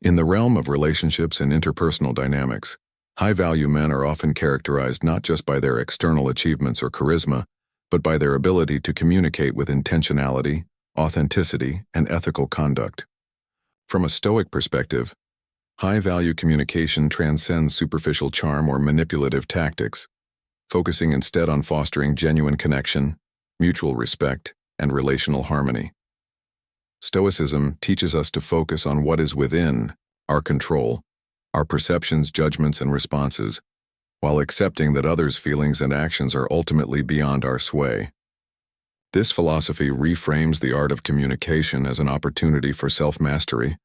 In the realm of relationships and interpersonal dynamics, high-value men are often characterized not just by their external achievements or charisma, but by their ability to communicate with intentionality, authenticity, and ethical conduct. From a Stoic perspective, high-value communication transcends superficial charm or manipulative tactics, focusing instead on fostering genuine connection, mutual respect, and relational harmony. Stoicism teaches us to focus on what is within our control, our perceptions, judgments, and responses, while accepting that others' feelings and actions are ultimately beyond our sway. This philosophy reframes the art of communication as an opportunity for self-mastery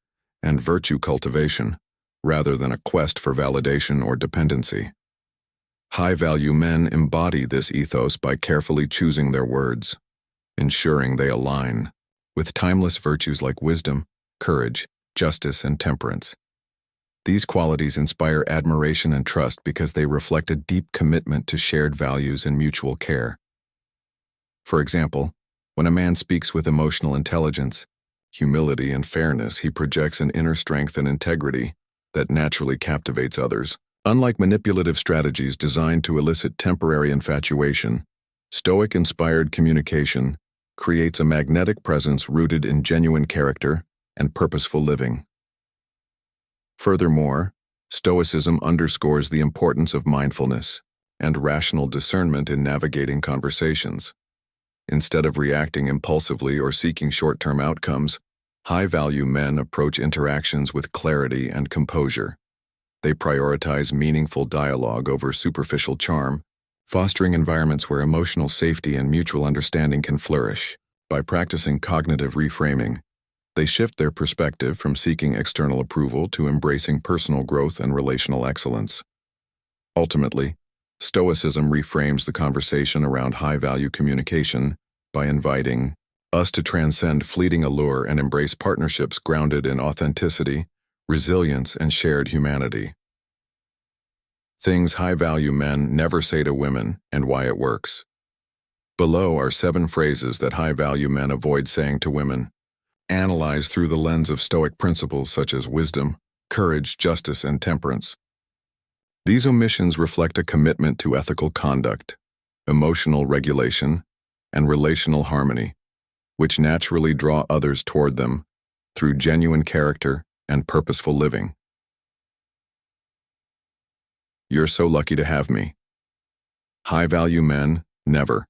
and virtue cultivation, rather than a quest for validation or dependency. High-value men embody this ethos by carefully choosing their words, ensuring they align with timeless virtues like wisdom, courage, justice, and temperance. These qualities inspire admiration and trust because they reflect a deep commitment to shared values and mutual care. For example, when a man speaks with emotional intelligence, humility, and fairness, he projects an inner strength and integrity that naturally captivates others. Unlike manipulative strategies designed to elicit temporary infatuation, Stoic-inspired communication creates a magnetic presence rooted in genuine character and purposeful living. Furthermore, Stoicism underscores the importance of mindfulness and rational discernment in navigating conversations. Instead of reacting impulsively or seeking short-term outcomes, high-value men approach interactions with clarity and composure. They prioritize meaningful dialogue over superficial charm, fostering environments where emotional safety and mutual understanding can flourish. By practicing cognitive reframing, they shift their perspective from seeking external approval to embracing personal growth and relational excellence. Ultimately, Stoicism reframes the conversation around high-value communication by inviting us to transcend fleeting allure and embrace partnerships grounded in authenticity, resilience, and shared humanity. Things high-value men never say to women and why it works. Below are 7 phrases that high-value men avoid saying to women, analyzed through the lens of Stoic principles such as wisdom, courage, justice, and temperance. These omissions reflect a commitment to ethical conduct, emotional regulation, and relational harmony, which naturally draw others toward them through genuine character and purposeful living. You're so lucky to have me. High-value men never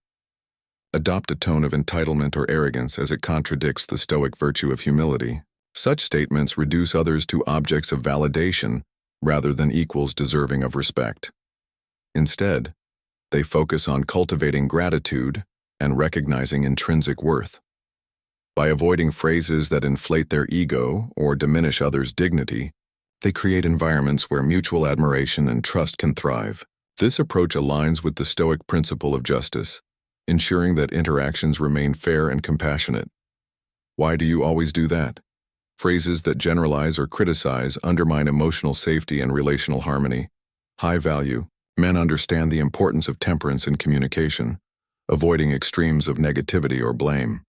adopt a tone of entitlement or arrogance as it contradicts the Stoic virtue of humility. Such statements reduce others to objects of validation rather than equals deserving of respect. Instead, they focus on cultivating gratitude and recognizing intrinsic worth. By avoiding phrases that inflate their ego or diminish others' dignity, they create environments where mutual admiration and trust can thrive. This approach aligns with the Stoic principle of justice, ensuring that interactions remain fair and compassionate. Why do you always do that? Phrases that generalize or criticize undermine emotional safety and relational harmony. High value men understand the importance of temperance in communication, avoiding extremes of negativity or blame.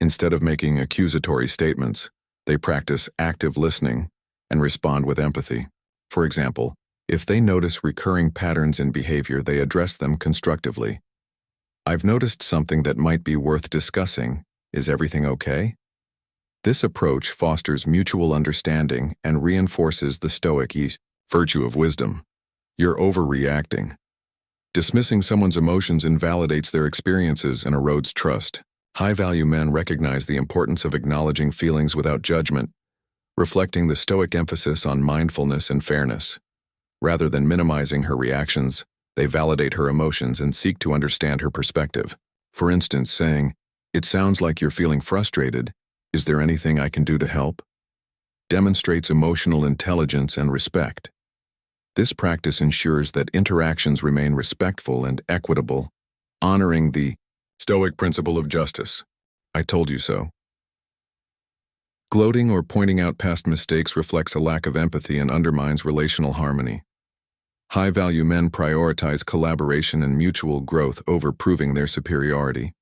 Instead of making accusatory statements, they practice active listening and respond with empathy. For example, if they notice recurring patterns in behavior, they address them constructively. I've noticed something that might be worth discussing. Is everything okay? This approach fosters mutual understanding and reinforces the Stoic virtue of wisdom. You're overreacting. Dismissing someone's emotions invalidates their experiences and erodes trust. High-value men recognize the importance of acknowledging feelings without judgment, reflecting the Stoic emphasis on mindfulness and fairness. Rather than minimizing her reactions, they validate her emotions and seek to understand her perspective. For instance, saying, "It sounds like you're feeling frustrated. Is there anything I can do to help?" demonstrates emotional intelligence and respect. This practice ensures that interactions remain respectful and equitable, honoring the Stoic principle of justice. I told you so. Gloating or pointing out past mistakes reflects a lack of empathy and undermines relational harmony. High-value men prioritize collaboration and mutual growth over proving their superiority.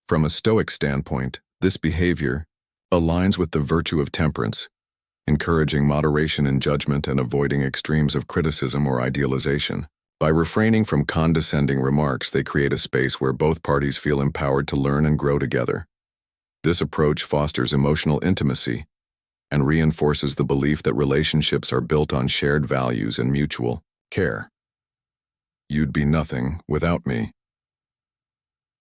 From a Stoic standpoint, this behavior aligns with the virtue of temperance, encouraging moderation in judgment and avoiding extremes of criticism or idealization. By refraining from condescending remarks, they create a space where both parties feel empowered to learn and grow together. This approach fosters emotional intimacy and reinforces the belief that relationships are built on shared values and mutual care. You'd be nothing without me.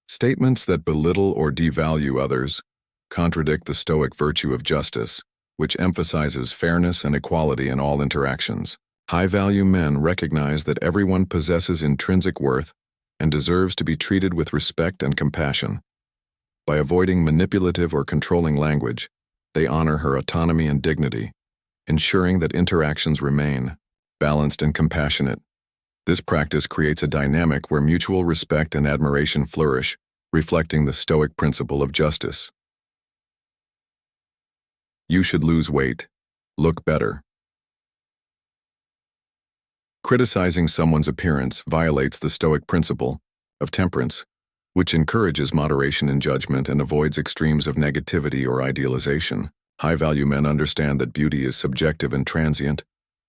Statements that belittle or devalue others contradict the Stoic virtue of justice, which emphasizes fairness and equality in all interactions. High-value men recognize that everyone possesses intrinsic worth and deserves to be treated with respect and compassion. By avoiding manipulative or controlling language, they honor her autonomy and dignity, ensuring that interactions remain balanced and compassionate. This practice creates a dynamic where mutual respect and admiration flourish, reflecting the Stoic principle of justice. You should lose weight, look better. Criticizing someone's appearance violates the Stoic principle of temperance, which encourages moderation in judgment and avoids extremes of negativity or idealization. High-value men understand that beauty is subjective and transient,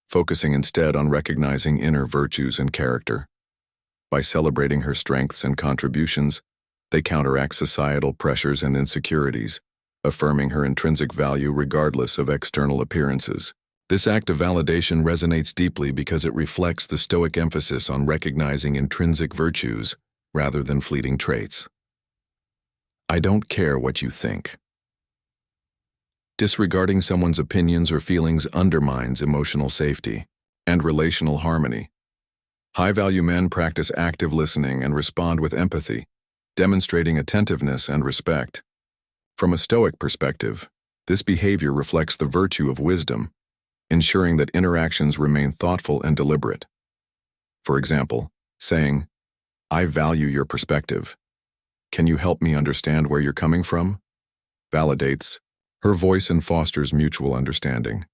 focusing instead on recognizing inner virtues and character. By celebrating her strengths and contributions, they counteract societal pressures and insecurities, affirming her intrinsic value regardless of external appearances. This act of validation resonates deeply because it reflects the Stoic emphasis on recognizing intrinsic virtues rather than fleeting traits. I don't care what you think. Disregarding someone's opinions or feelings undermines emotional safety and relational harmony. High-value men practice active listening and respond with empathy, demonstrating attentiveness and respect. From a Stoic perspective, this behavior reflects the virtue of wisdom, ensuring that interactions remain thoughtful and deliberate. For example, saying, "I value your perspective. Can you help me understand where you're coming from?" validates her voice and fosters mutual understanding.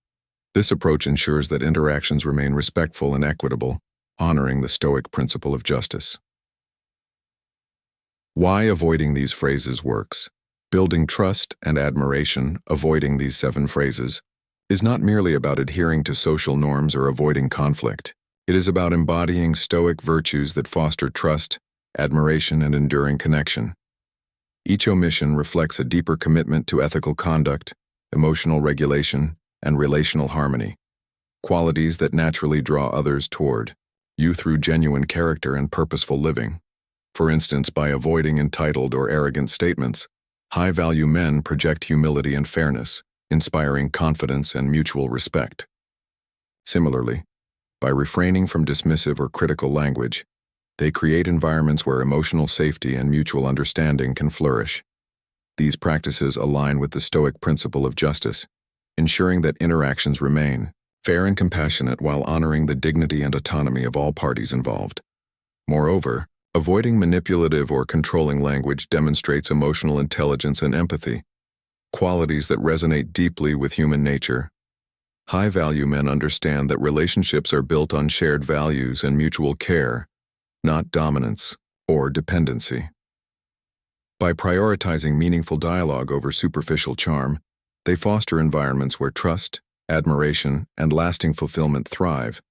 This approach ensures that interactions remain respectful and equitable, honoring the Stoic principle of justice. Why avoiding these phrases works. Building trust and admiration, avoiding these 7 phrases, is not merely about adhering to social norms or avoiding conflict. It is about embodying Stoic virtues that foster trust, admiration, and enduring connection. Each omission reflects a deeper commitment to ethical conduct, emotional regulation, and relational harmony, qualities that naturally draw others toward you through genuine character and purposeful living. For instance, by avoiding entitled or arrogant statements, high-value men project humility and fairness, inspiring confidence and mutual respect. Similarly, by refraining from dismissive or critical language, they create environments where emotional safety and mutual understanding can flourish. These practices align with the Stoic principle of justice, ensuring that interactions remain fair and compassionate while honoring the dignity and autonomy of all parties involved. Moreover, avoiding manipulative or controlling language demonstrates emotional intelligence and empathy, qualities that resonate deeply with human nature. High-value men understand that relationships are built on shared values and mutual care, not dominance or dependency. By prioritizing meaningful dialogue over superficial charm, they foster environments where trust, admiration, and lasting fulfillment thrive.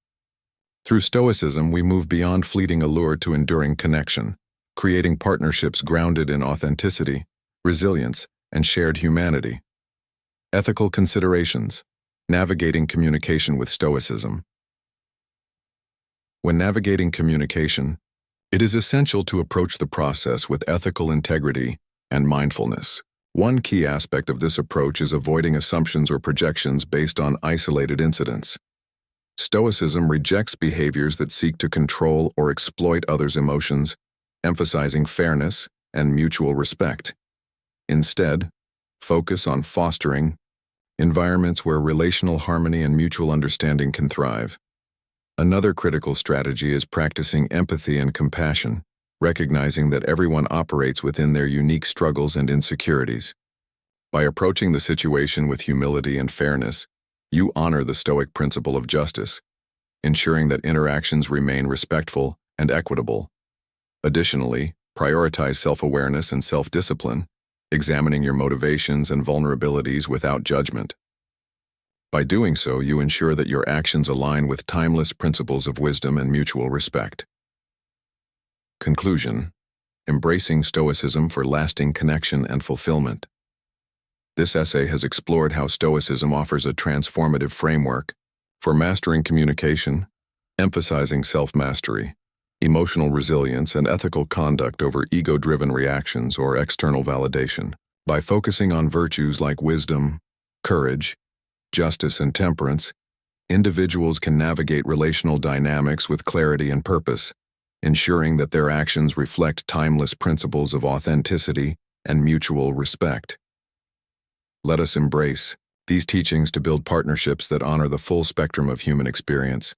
Through Stoicism, we move beyond fleeting allure to enduring connection, creating partnerships grounded in authenticity, resilience, and shared humanity. Ethical considerations. Navigating communication with Stoicism. When navigating communication, it is essential to approach the process with ethical integrity and mindfulness. One key aspect of this approach is avoiding assumptions or projections based on isolated incidents. Stoicism rejects behaviors that seek to control or exploit others' emotions, emphasizing fairness and mutual respect. Instead, focus on fostering environments where relational harmony and mutual understanding can thrive. Another critical strategy is practicing empathy and compassion, recognizing that everyone operates within their unique struggles and insecurities. By approaching the situation with humility and fairness, you honor the Stoic principle of justice, ensuring that interactions remain respectful and equitable. Additionally, prioritize self-awareness and self-discipline, examining your motivations and vulnerabilities without judgment. By doing so, you ensure that your actions align with timeless principles of wisdom and mutual respect. Conclusion: embracing Stoicism for lasting connection and fulfillment. This essay has explored how Stoicism offers a transformative framework for mastering communication, emphasizing self-mastery, emotional resilience, and ethical conduct over ego-driven reactions or external validation. By focusing on virtues like wisdom, courage, justice, and temperance, individuals can navigate relational dynamics with clarity and purpose, ensuring that their actions reflect timeless principles of authenticity and mutual respect. Let us embrace these teachings to build partnerships that honor the full spectrum of human experience,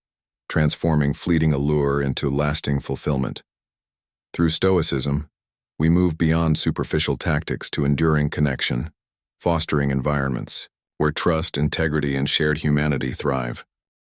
transforming fleeting allure into lasting fulfillment. Through Stoicism, we move beyond superficial tactics to enduring connection, fostering environments where trust, integrity, and shared humanity thrive.